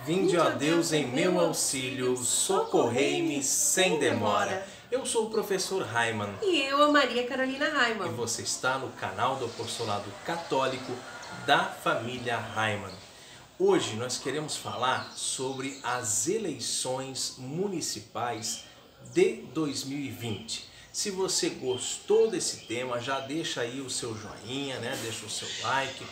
Vinde, ó Deus, em meu auxílio, socorrei-me sem demora. Eu sou o professor Raiman. E eu, a Maria Carolina Raiman. E você está no canal do Apostolado Católico da família Raiman. Hoje nós queremos falar sobre as eleições municipais de 2020. Se você gostou desse tema, já deixa aí o seu joinha, né? Deixa o seu like.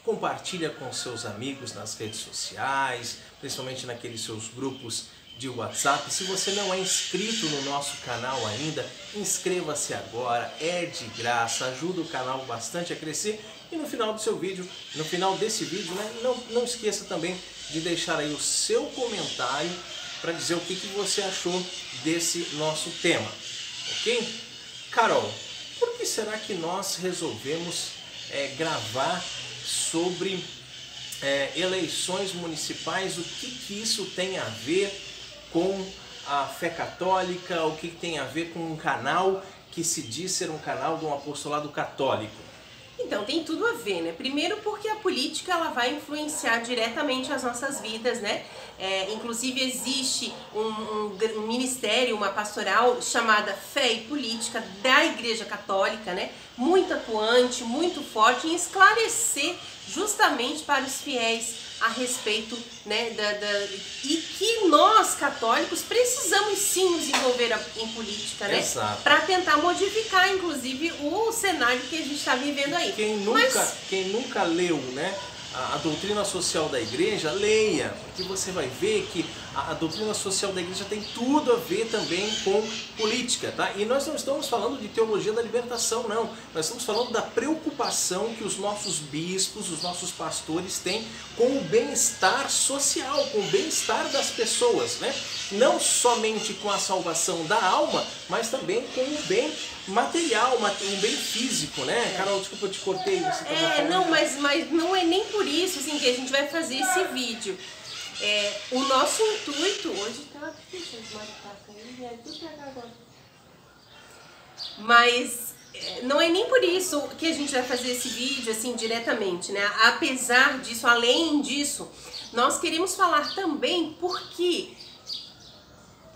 Compartilha com seus amigos nas redes sociais, principalmente naqueles seus grupos de WhatsApp. Se você não é inscrito no nosso canal ainda, inscreva-se agora, é de graça, ajuda o canal bastante a crescer. E no final do seu vídeo, no final desse vídeo, né, não esqueça também de deixar aí o seu comentário para dizer o que você achou desse nosso tema, ok? Carol, por que será que nós resolvemos gravar sobre eleições municipais? O que isso tem a ver com a fé católica? O que tem a ver com um canal que se diz ser um canal de um apostolado católico? Então, tem tudo a ver, né? Primeiro porque a política ela vai influenciar diretamente as nossas vidas, né? Inclusive existe um ministério, uma pastoral chamada Fé e Política da Igreja Católica, né? Muito atuante, muito forte em esclarecer justamente para os fiéis a respeito, né, e que nós católicos precisamos sim nos envolver em política, né, para tentar modificar inclusive o cenário que a gente está vivendo aí. Quem nunca leu, né, a doutrina social da igreja, leia, porque você vai ver que a doutrina social da igreja tem tudo a ver também com política, tá? E nós não estamos falando de teologia da libertação, não. Nós estamos falando da preocupação que os nossos bispos, os nossos pastores têm com o bem-estar social, com o bem-estar das pessoas, né? Não somente com a salvação da alma, mas também com o bem material, um bem físico, né? Carol, desculpa, eu te cortei. Não, mas não é nem por isso assim, que a gente vai fazer esse vídeo. O nosso intuito hoje tá difícil, mas não é nem por isso que a gente vai fazer esse vídeo assim diretamente, né? Apesar disso, além disso, nós queremos falar também porque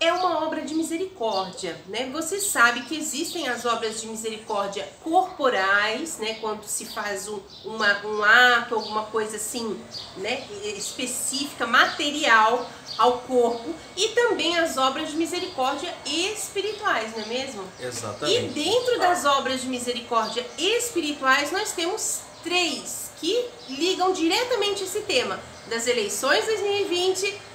é uma obra de misericórdia, né? Você sabe que existem as obras de misericórdia corporais, né? Quando se faz um ato, alguma coisa assim, né? Específica, material ao corpo, e também as obras de misericórdia espirituais, não é mesmo? Exatamente. E dentro das obras de misericórdia espirituais, nós temos 3 que ligam diretamente esse tema das eleições 2020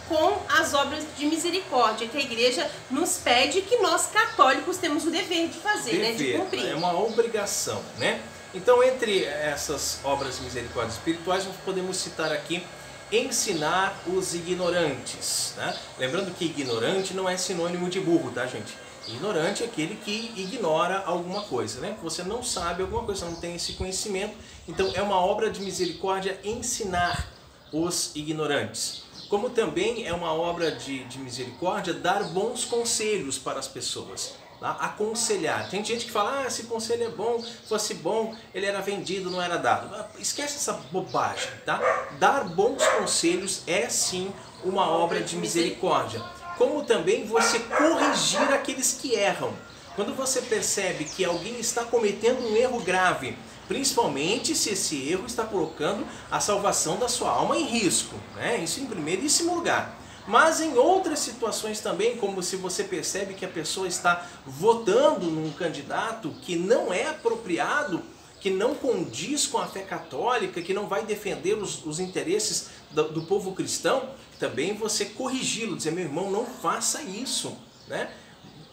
com as obras de misericórdia que a igreja nos pede, que nós católicos temos o dever de fazer, né, de cumprir. É uma obrigação, né? Então, entre essas obras de misericórdia espirituais, nós podemos citar aqui ensinar os ignorantes, né? Lembrando que ignorante não é sinônimo de burro, tá, gente? Ignorante é aquele que ignora alguma coisa, né? Que você não sabe alguma coisa, não tem esse conhecimento. Então, é uma obra de misericórdia ensinar os ignorantes. Como também é uma obra de misericórdia dar bons conselhos para as pessoas, tá? Aconselhar. Tem gente que fala, esse conselho é bom, fosse bom, ele era vendido, não era dado. Esquece essa bobagem, tá? Dar bons conselhos é sim uma obra de misericórdia. Como também você corrigir aqueles que erram. Quando você percebe que alguém está cometendo um erro grave, principalmente se esse erro está colocando a salvação da sua alma em risco, né? Isso em primeiríssimo lugar. Mas em outras situações também, como se você percebe que a pessoa está votando num candidato que não é apropriado, que não condiz com a fé católica, que não vai defender os interesses do povo cristão, também você corrigi-lo, dizer, meu irmão, não faça isso, né?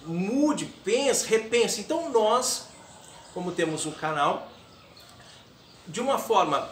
Mude, pense, repense. Então nós, como temos um canal, de uma forma,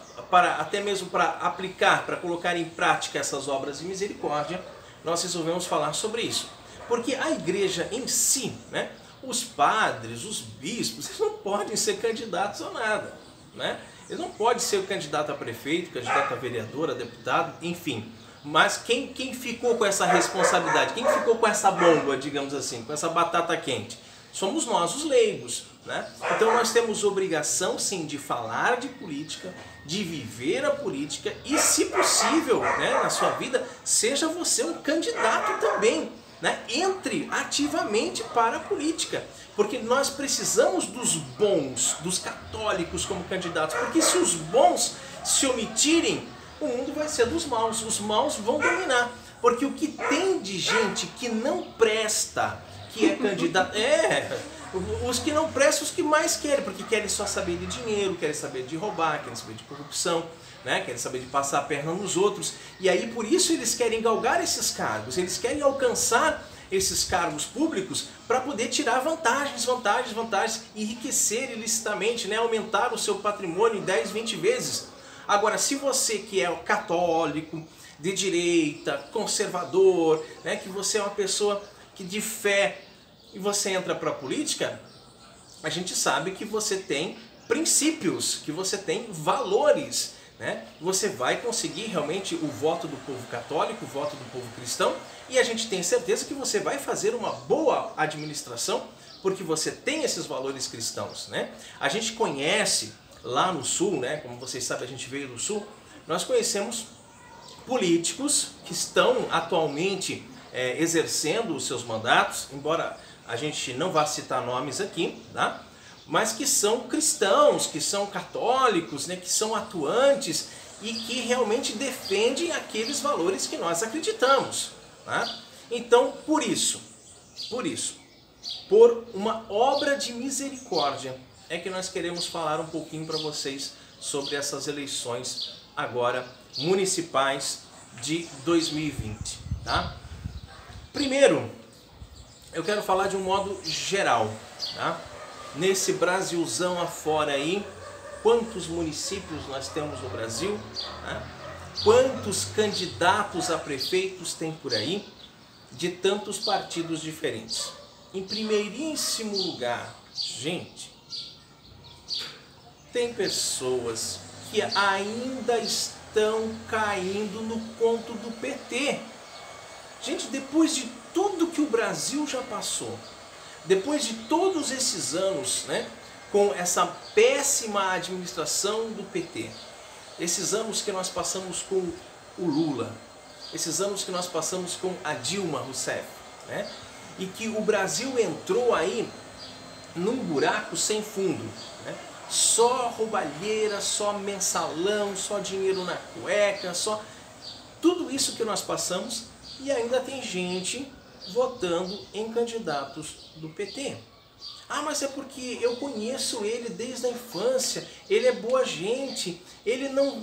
até mesmo para aplicar, para colocar em prática essas obras de misericórdia, nós resolvemos falar sobre isso. Porque a igreja em si, né, os padres, os bispos, eles não podem ser candidatos a nada, né? Eles não podem ser candidato a prefeito, candidato a vereador, a deputado, enfim. Mas quem ficou com essa responsabilidade, quem ficou com essa bomba, digamos assim, com essa batata quente? Somos nós, os leigos. né? Então nós temos obrigação sim de falar de política, de viver a política e, se possível, né, na sua vida, seja você um candidato também, né? Entre ativamente para a política, porque nós precisamos dos bons, dos católicos como candidatos, porque se os bons se omitirem, o mundo vai ser dos maus, os maus vão dominar, porque o que tem de gente que não presta, que é candidato, os que não prestam, os que mais querem, porque querem só saber de dinheiro, querem saber de roubar, querem saber de corrupção, né? Querem saber de passar a perna nos outros, e aí por isso eles querem galgar esses cargos, eles querem alcançar esses cargos públicos para poder tirar vantagens, enriquecer ilicitamente, né? Aumentar o seu patrimônio em 10, 20 vezes. Agora, se você que é católico, de direita, conservador, né? Que você é uma pessoa que de fé, e você entra para a política, a gente sabe que você tem princípios, que você tem valores, né? Você vai conseguir realmente o voto do povo católico, o voto do povo cristão, e a gente tem certeza que você vai fazer uma boa administração, porque você tem esses valores cristãos, né? A gente conhece lá no Sul, né? Como vocês sabem, a gente veio do Sul, nós conhecemos políticos que estão atualmente exercendo os seus mandatos, embora a gente não vá citar nomes aqui, tá? Mas que são cristãos, que são católicos, né? Que são atuantes e que realmente defendem aqueles valores que nós acreditamos, tá? Então, por isso, por uma obra de misericórdia, é que nós queremos falar um pouquinho para vocês sobre essas eleições agora municipais de 2020, tá? Primeiro, eu quero falar de um modo geral, tá? Nesse Brasilzão afora aí, quantos municípios nós temos no Brasil, né? Quantos candidatos a prefeitos tem por aí, de tantos partidos diferentes. Em primeiríssimo lugar, gente, tem pessoas que ainda estão caindo no conto do PT. Gente, depois de tudo que o Brasil já passou, depois de todos esses anos, né, com essa péssima administração do PT, esses anos que nós passamos com o Lula, esses anos que nós passamos com a Dilma Rousseff, né, e que o Brasil entrou aí num buraco sem fundo, né, só roubalheira, só mensalão, só dinheiro na cueca, só tudo isso que nós passamos, e ainda tem gente votando em candidatos do PT. Ah, mas é porque eu conheço ele desde a infância, ele é boa gente, ele não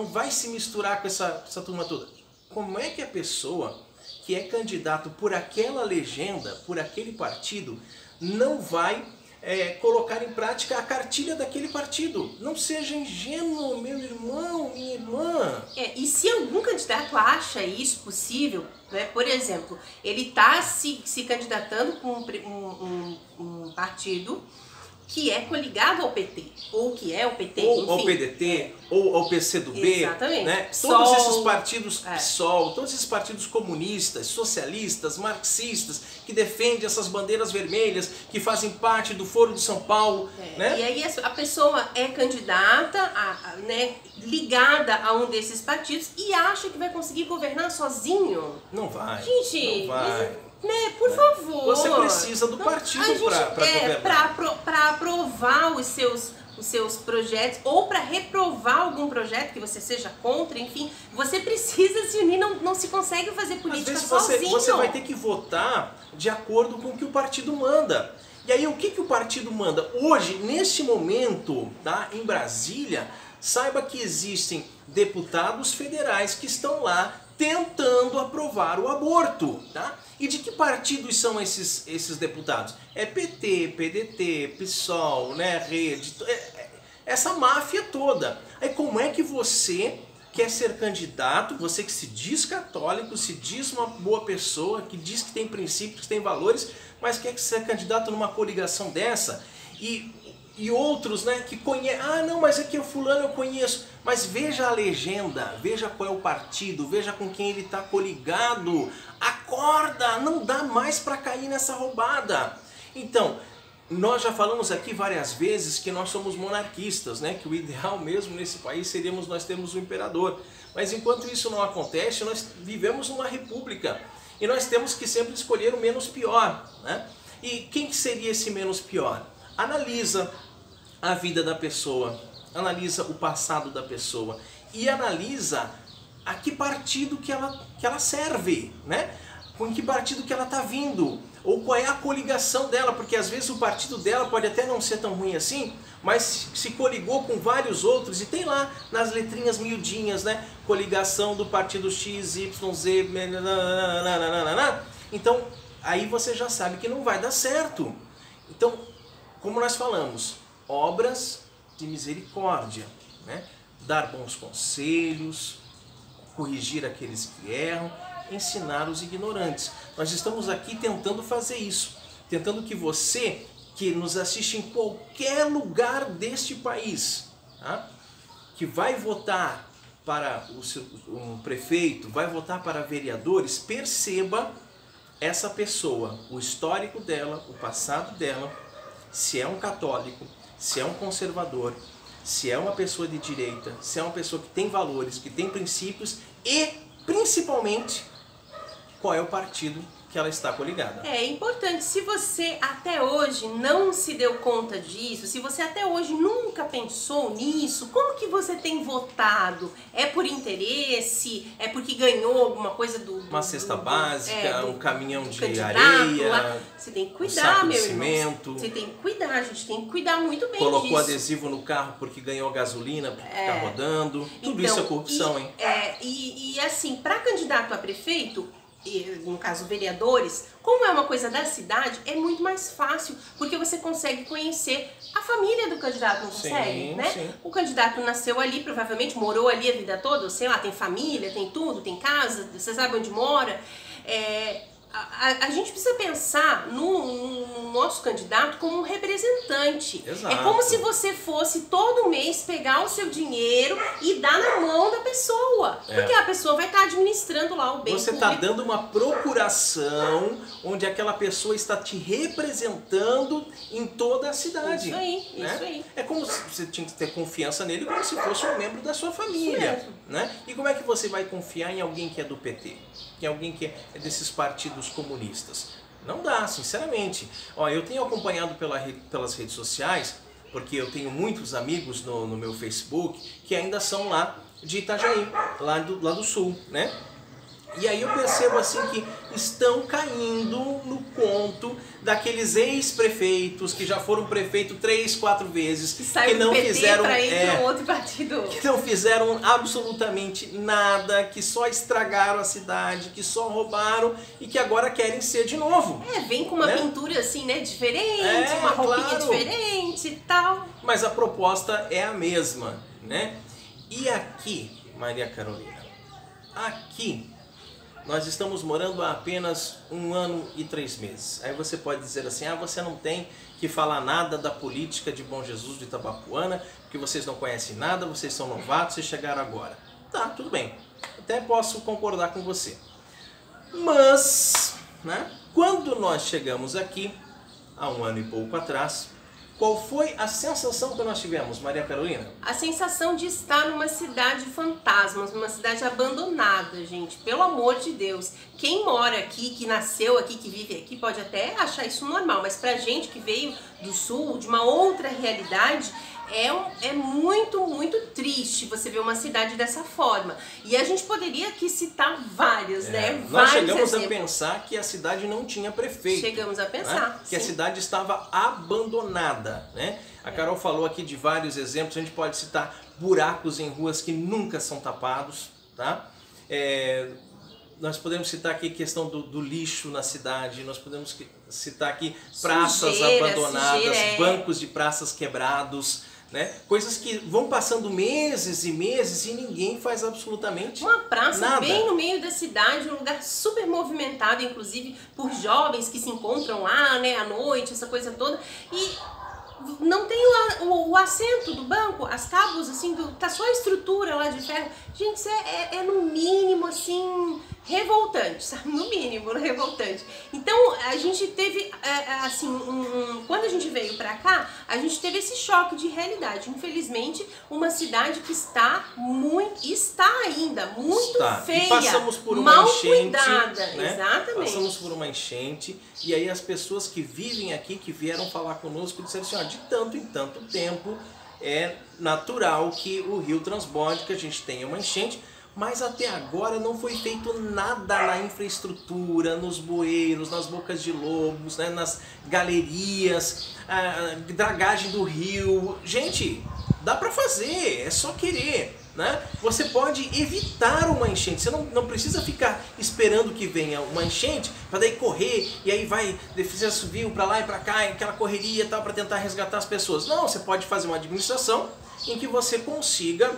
vai se misturar com essa turma toda. Como é que a pessoa que é candidato por aquela legenda, por aquele partido, não vai colocar em prática a cartilha daquele partido? Não seja ingênuo, meu irmão, minha irmã. E se algum candidato acha isso possível, né? Por exemplo, ele está se candidatando com um partido que é coligado ao PT, ou que é o PT, ou enfim. ao PDT, ou ao PCdoB, exatamente. Né? PSOL, todos esses partidos, PSOL, todos esses partidos comunistas, socialistas, marxistas, que defendem essas bandeiras vermelhas, que fazem parte do Foro de São Paulo. Né? E aí a pessoa é candidata, né, ligada a um desses partidos e acha que vai conseguir governar sozinho. Não vai. Gente, não vai. Né, por favor. Você precisa do partido para governar. Para aprovar os seus projetos ou para reprovar algum projeto que você seja contra, enfim, você precisa se unir, não se consegue fazer política sozinho. Você vai ter que votar de acordo com o que o partido manda. E aí o que o partido manda? Hoje, neste momento, tá, em Brasília, saiba que existem deputados federais que estão lá tentando aprovar o aborto, tá? E de que partidos são esses deputados? É PT, PDT, PSOL, né, Rede, essa máfia toda. Aí como é que você quer ser candidato, você que se diz católico, se diz uma boa pessoa, que diz que tem princípios, que tem valores, mas quer ser candidato numa coligação dessa? E outros, né, que conhecem, ah não, mas aqui o fulano eu conheço, mas veja a legenda, veja qual é o partido, veja com quem ele está coligado, acorda, não dá mais para cair nessa roubada. Então, Nós já falamos aqui várias vezes que nós somos monarquistas, né? Que o ideal mesmo nesse país seríamos nós termos um imperador. Mas enquanto isso não acontece, nós vivemos numa república. E nós temos que sempre escolher o menos pior, né? E quem que seria esse menos pior? Analisa a vida da pessoa, analisa o passado da pessoa e analisa a que partido que ela serve, né? Com que partido que ela está vindo, ou qual é a coligação dela, porque às vezes o partido dela pode até não ser tão ruim assim, mas se coligou com vários outros, e tem lá nas letrinhas miudinhas, né? Coligação do partido X, Y, Z, nananana. Então, aí você já sabe que não vai dar certo. Então, como nós falamos, obras de misericórdia, né? Dar bons conselhos, corrigir aqueles que erram, ensinar os ignorantes. Nós estamos aqui tentando fazer isso, tentando que você, que nos assiste em qualquer lugar deste país, tá? Que vai votar para um prefeito, vai votar para vereadores, perceba essa pessoa, o histórico dela, o passado dela, se é um católico, se é um conservador, se é uma pessoa de direita, se é uma pessoa que tem valores, que tem princípios e, principalmente, qual é o partido que ela está coligada. É importante, se você até hoje não se deu conta disso, se você até hoje nunca pensou nisso, como que você tem votado? É por interesse? É porque ganhou alguma coisa uma cesta básica, um caminhão de areia? Lá. Você tem que cuidar, meu irmão. Você tem que cuidar, a gente tem que cuidar muito bem Colocou disso. Adesivo no carro porque ganhou gasolina, porque ficar rodando. Tudo isso é corrupção, hein? E assim, para candidato a prefeito, no caso vereadores, como é uma coisa da cidade, é muito mais fácil, porque você consegue conhecer a família do candidato, não consegue, né? Sim. O candidato nasceu ali, provavelmente morou ali a vida toda, sei lá, tem família, tem tudo, tem casa, você sabe onde mora. A gente precisa pensar no nosso candidato como um representante. Exato. É como se você fosse todo mês pegar o seu dinheiro e dar na mão da pessoa. Porque a pessoa vai estar administrando lá o bem Você está dando uma procuração onde aquela pessoa está te representando em toda a cidade. Isso aí, né? isso aí. É como se você tinha que ter confiança nele como se fosse um membro da sua família. Né? E como é que você vai confiar em alguém que é do PT? Em alguém que é desses partidos comunistas? Não dá, sinceramente. Ó, eu tenho acompanhado pelas redes sociais, porque eu tenho muitos amigos no meu Facebook que ainda são lá de Itajaí, lá do sul, né? E aí eu percebo assim que estão caindo no conto daqueles ex-prefeitos que já foram prefeito 3, 4 vezes, que não fizeram outro partido. Que não fizeram absolutamente nada, que só estragaram a cidade, que só roubaram e que agora querem ser de novo. Vem com uma pintura assim, né, diferente, uma roupinha diferente e tal. Mas a proposta é a mesma, né? E aqui, Maria Carolina, aqui nós estamos morando há apenas 1 ano e 3 meses. Aí você pode dizer assim, você não tem que falar nada da política de Bom Jesus de Itabapuana, porque vocês não conhecem nada, vocês são novatos e chegaram agora. Tá, tudo bem. Até posso concordar com você. Mas, né, quando nós chegamos aqui, há 1 ano e pouco atrás, qual foi a sensação que nós tivemos, Maria Carolina? A sensação de estar numa cidade fantasma, numa cidade abandonada, gente. Pelo amor de Deus. Quem mora aqui, que nasceu aqui, que vive aqui, pode até achar isso normal. Mas pra gente que veio do sul, de uma outra realidade, é muito, muito triste você ver uma cidade dessa forma. E a gente poderia aqui citar várias, né? Nós chegamos a pensar que a cidade não tinha prefeito. Chegamos a pensar, né? Que a cidade estava abandonada, né? A Carol falou aqui de vários exemplos, a gente pode citar buracos em ruas que nunca são tapados, tá? Nós podemos citar aqui a questão do lixo na cidade, nós podemos citar aqui praças abandonadas, bancos de praças quebrados, né? Coisas que vão passando meses e meses e ninguém faz absolutamente nada. Uma praça bem no meio da cidade, um lugar super movimentado, inclusive por jovens que se encontram lá, né, à noite, essa coisa toda, e não tem o assento do banco, as tábuas, assim, tá só a estrutura lá de ferro. Gente, isso é no mínimo, assim, revoltante, sabe? No mínimo, revoltante. Então, a gente teve, assim, quando a gente veio pra cá, a gente teve esse choque de realidade. Infelizmente, uma cidade que está ainda muito feia, e passamos por uma mal enchente, cuidada. né? Exatamente. Passamos por uma enchente, e aí as pessoas que vivem aqui, que vieram falar conosco, disseram assim, ó, de tanto em tanto tempo, é natural que o rio transborde, que a gente tenha uma enchente, mas até agora não foi feito nada na infraestrutura, nos bueiros, nas bocas de lobos, né, nas galerias, dragagem do rio. Gente, dá pra fazer, é só querer, né? Você pode evitar uma enchente, você não precisa ficar esperando que venha uma enchente para daí correr e aí vai defesa civil para lá e para cá, aquela correria e tal para tentar resgatar as pessoas. Não, você pode fazer uma administração em que você consiga,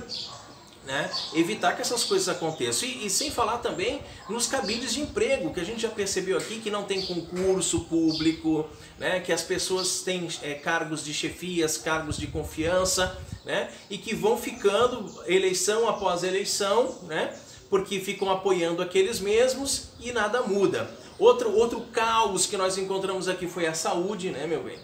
né, evitar que essas coisas aconteçam. E sem falar também nos cabides de emprego, que a gente já percebeu aqui que não tem concurso público, né, que as pessoas têm cargos de chefias, cargos de confiança, né, e que vão ficando eleição após eleição, né, porque ficam apoiando aqueles mesmos e nada muda. Outro caos que nós encontramos aqui foi a saúde, né, meu bem?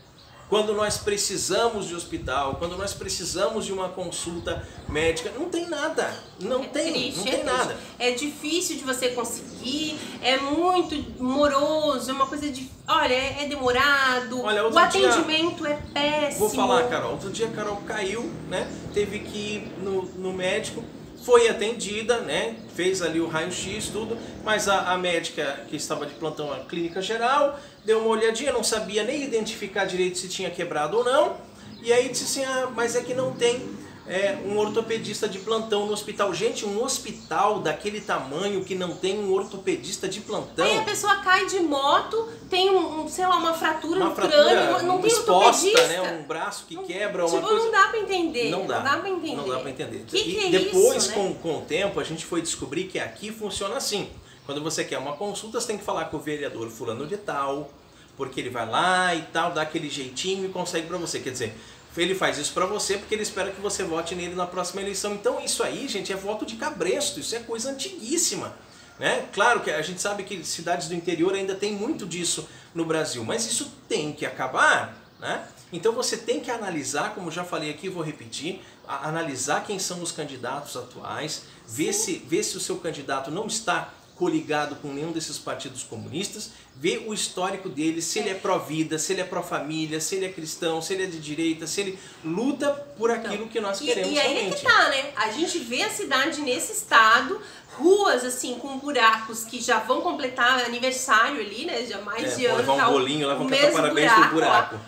Quando nós precisamos de hospital, quando nós precisamos de uma consulta médica, não tem nada, não tem nada. É difícil de você conseguir, é muito moroso, é uma coisa de, olha, é demorado, olha, o atendimento é péssimo. Vou falar, Carol, outro dia a Carol caiu, né, teve que ir no médico, foi atendida, né, fez ali o raio-x, tudo, mas a médica que estava de plantão na clínica geral, deu uma olhadinha, não sabia nem identificar direito se tinha quebrado ou não, e aí disse assim, mas é que não tem um ortopedista de plantão no hospital. Gente, um hospital daquele tamanho que não tem um ortopedista de plantão. Aí a pessoa cai de moto, tem sei lá, uma fratura no crânio, não tem ortopedista, né, um braço que quebra, uma tipo, coisa... não dá pra entender. Não dá pra entender. E depois, isso, né? com o tempo, a gente foi descobrir que aqui funciona assim. Quando você quer uma consulta, você tem que falar com o vereador fulano de tal, porque ele vai lá e tal, dá aquele jeitinho e consegue pra você. Quer dizer, ele faz isso pra você porque ele espera que você vote nele na próxima eleição. Então isso aí, gente, é voto de cabresto, isso é coisa antiguíssima, né? Claro que a gente sabe que cidades do interior ainda tem muito disso no Brasil, mas isso tem que acabar, né? Então você tem que analisar, como já falei aqui, vou repetir, analisar quem são os candidatos atuais, ver se o seu candidato não está coligado com nenhum desses partidos comunistas, ver o histórico dele, se ele é pró-vida, se ele é pró-família, se ele é cristão, se ele é de direita, se ele luta por aquilo que nós queremos realmente. E aí é que tá, né? A gente vê a cidade nesse estado, ruas assim com buracos que já vão completar aniversário ali, né? Já mais de ano. Levar um bolinho, lá vão cantar parabéns pro buraco.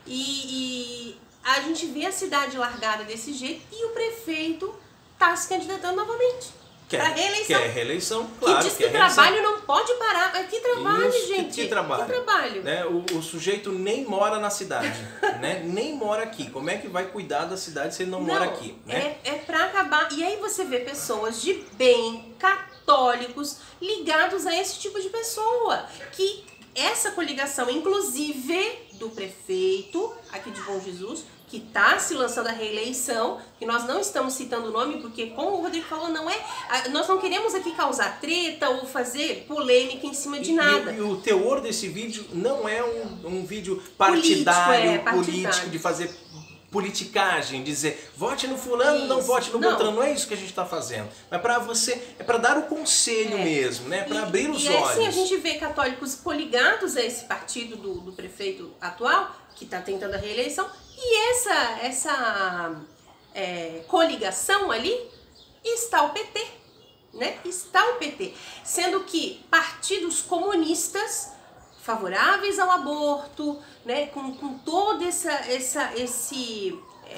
E a gente vê a cidade largada desse jeito e o prefeito tá se candidatando novamente. Quer reeleição, claro. Que diz que trabalho não pode parar. Mas que trabalho, gente? Que trabalho? Que trabalho? Né? O sujeito nem mora na cidade, né? Nem mora aqui. Como é que vai cuidar da cidade se ele não mora aqui? Né? É pra acabar. E aí você vê pessoas de bem, católicos, ligados a esse tipo de pessoa. Que essa coligação, inclusive do prefeito aqui de Bom Jesus, que está se lançando a reeleição, que nós não estamos citando o nome, porque como o Rodrigo falou, nós não queremos aqui causar treta ou fazer polêmica em cima de nada. E o teor desse vídeo não é um vídeo partidário, político, de fazer politicagem, dizer vote no fulano, não vote no Beltrano, não é isso que a gente está fazendo. É para você, é para dar o conselho mesmo, né? Para abrir os olhos. E assim a gente vê católicos coligados a esse partido do prefeito atual, que está tentando a reeleição, e essa coligação ali está o PT, né? Está o PT, sendo que partidos comunistas favoráveis ao aborto, né? Com todo esse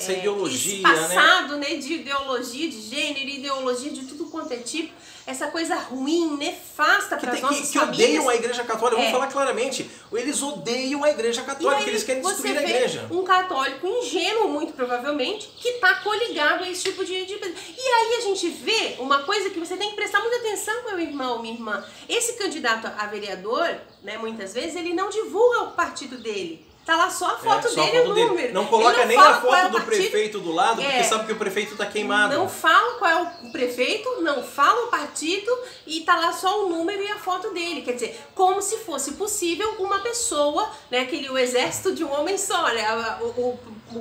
ideologia, esse passado, né? De ideologia de gênero, ideologia de tudo quanto é tipo, essa coisa ruim, nefasta para as nossas famílias. Que odeiam a Igreja Católica, vamos falar claramente, eles odeiam a Igreja Católica, eles querem destruir a Igreja. Um católico ingênuo, muito provavelmente, que está coligado a esse tipo de... E aí a gente vê uma coisa que você tem que prestar muita atenção, meu irmão, minha irmã. Esse candidato a vereador, né, muitas vezes, ele não divulga o partido dele. Tá lá só a foto só dele e o número. Não coloca nem a foto do prefeito do lado, porque sabe que o prefeito tá queimado. Não fala qual é o prefeito, não fala o partido e tá lá só o número e a foto dele. Quer dizer, como se fosse possível uma pessoa, né, o exército de um homem só, né, o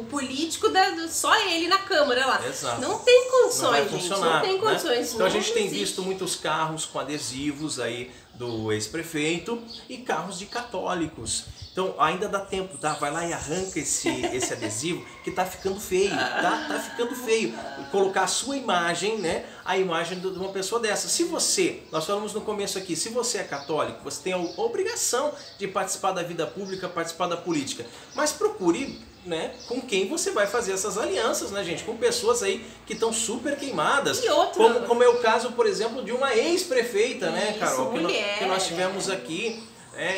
político, só ele na Câmara lá. Exato. Não tem condições, não vai gente. Funcionar, não tem condições. Né? Então a gente tem visto muitos carros com adesivos aí do ex-prefeito e carros de católicos. Então ainda dá tempo, tá? Vai lá e arranca esse adesivo que tá ficando feio, tá? Tá ficando feio. Colocar a sua imagem, né? A imagem de uma pessoa dessa. Se você, nós falamos no começo aqui, se você é católico, você tem a obrigação de participar da vida pública, participar da política. Mas procure, né, com quem você vai fazer essas alianças, né, gente? Com pessoas aí que estão super queimadas. E outra... como é o caso, por exemplo, de uma ex-prefeita, né, Carol? Mulher, que nós tivemos aqui.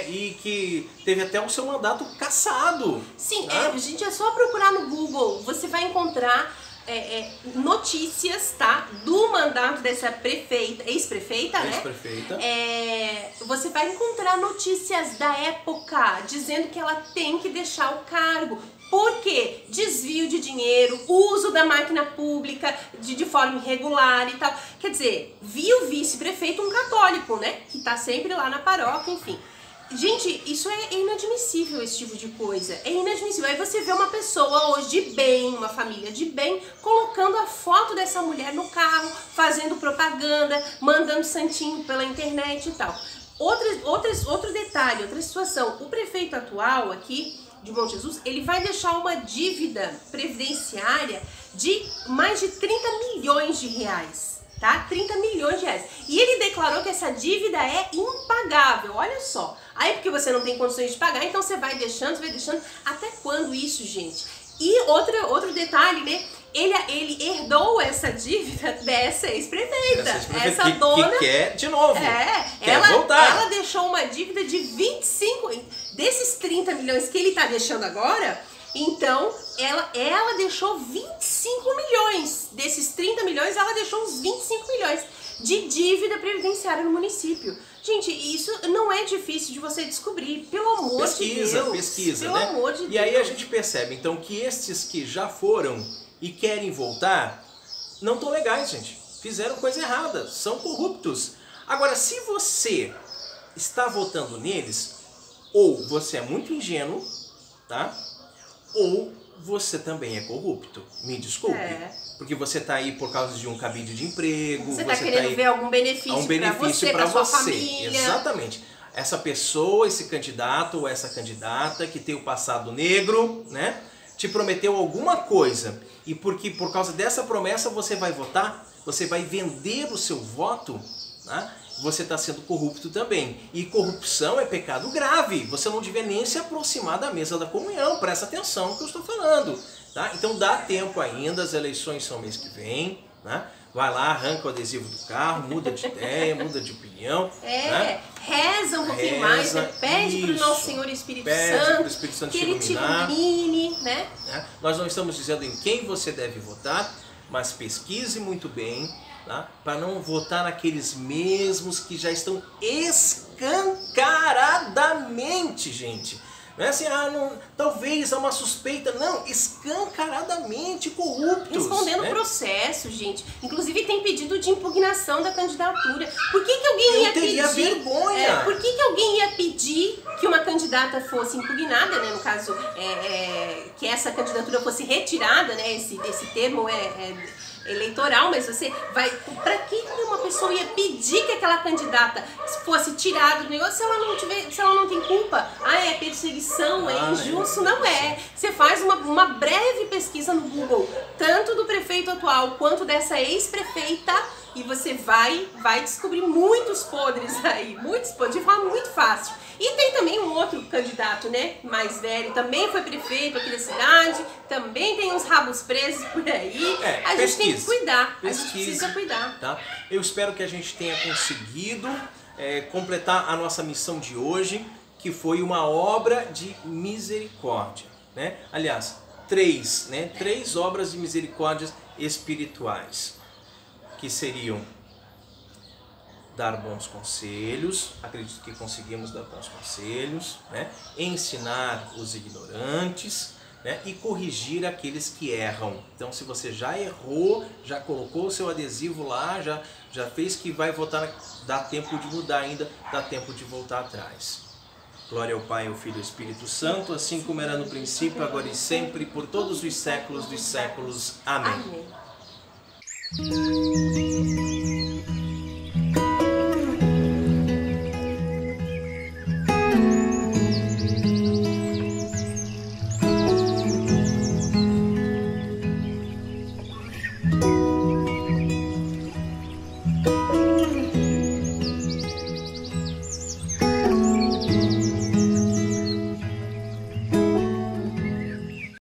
E que teve até o seu mandato cassado. Sim, né? Gente, é só procurar no Google, você vai encontrar notícias, tá? Do mandato dessa prefeita, ex-prefeita, né? Ex-prefeita. Você vai encontrar notícias da época dizendo que ela tem que deixar o cargo. Por quê? Desvio de dinheiro, uso da máquina pública de forma irregular e tal. Quer dizer, viu o vice-prefeito um católico, né? Que tá sempre lá na paróquia, enfim. Gente, isso é inadmissível, esse tipo de coisa. É inadmissível. Aí você vê uma pessoa hoje de bem, uma família de bem, colocando a foto dessa mulher no carro, fazendo propaganda, mandando santinho pela internet e tal. Outro detalhe, outra situação. O prefeito atual aqui de Bom Jesus, ele vai deixar uma dívida previdenciária de mais de 30 milhões de reais. Tá? 30 milhões de reais. E ele declarou que essa dívida é impagável, olha só. Aí porque você não tem condições de pagar, então você vai deixando. Até quando isso, gente? E outro detalhe, né? Ele herdou essa dívida dessa ex-prefeita. Essa dona... Que quer de novo. Quer voltar. Ela deixou uma dívida de 25... Desses 30 milhões que ele tá deixando agora... Então, ela deixou 25 milhões. Desses 30 milhões, ela deixou uns 25 milhões de dívida previdenciária no município. Gente, isso não é difícil de você descobrir, pelo amor de Deus. Pesquisa, pelo né? amor de Deus. E aí a gente percebe, então, que estes que já foram e querem voltar, não estão legais, gente. Fizeram coisa errada, são corruptos. Agora, se você está votando neles, ou você é muito ingênuo, tá? Ou você também é corrupto. Me desculpe. Porque você está aí por causa de um cabide de emprego. Você está querendo ver algum benefício para sua família. Exatamente. Essa pessoa, esse candidato ou essa candidata que tem o passado negro, né? Te prometeu alguma coisa. E porque por causa dessa promessa você vai votar, você vai vender o seu voto, né? Você está sendo corrupto também. E corrupção é pecado grave. Você não devia nem se aproximar da mesa da comunhão. Presta atenção no que eu estou falando. Tá? Então dá tempo ainda, as eleições são mês que vem. Né? Vai lá, arranca o adesivo do carro, muda de ideia, muda de opinião. Né? Reza um pouquinho mais, né? Pede para o nosso Senhor Espírito Santo, que Ele te ilumine. Né? Nós não estamos dizendo em quem você deve votar, mas pesquise muito bem. Tá? Para não votar naqueles mesmos que já estão escancaradamente, gente. Não é assim, talvez há uma suspeita. Não, escancaradamente corruptos. Respondendo processo, gente. Inclusive tem pedido de impugnação da candidatura. Por que alguém ia pedir? Eu teria vergonha. Por que alguém ia pedir que uma candidata fosse impugnada, né? No caso, que essa candidatura fosse retirada, né? Esse termo eleitoral, mas você vai... Para que uma pessoa ia pedir que aquela candidata fosse tirada do negócio se ela não tem culpa? É perseguição, é injusto? Não é. Você faz uma breve pesquisa no Google, tanto do prefeito atual quanto dessa ex-prefeita, e você vai descobrir muitos podres aí, muitos podres, de forma muito fácil. E tem também um outro candidato, né, mais velho, também foi prefeito aqui da cidade, também tem uns rabos presos por aí. A gente tem que cuidar, a gente precisa cuidar. Tá? Eu espero que a gente tenha conseguido completar a nossa missão de hoje, que foi uma obra de misericórdia. Né? Aliás, três obras de misericórdia espirituais, que seriam dar bons conselhos, acredito que conseguimos dar bons conselhos, né? Ensinar os ignorantes, né? E corrigir aqueles que erram. Então, se você já errou, já colocou o seu adesivo lá, já fez que vai votar, dá tempo de mudar ainda, dá tempo de voltar atrás. Glória ao Pai, ao Filho e ao Espírito Santo, assim como era no princípio, agora e sempre, por todos os séculos dos séculos. Amém. Amém.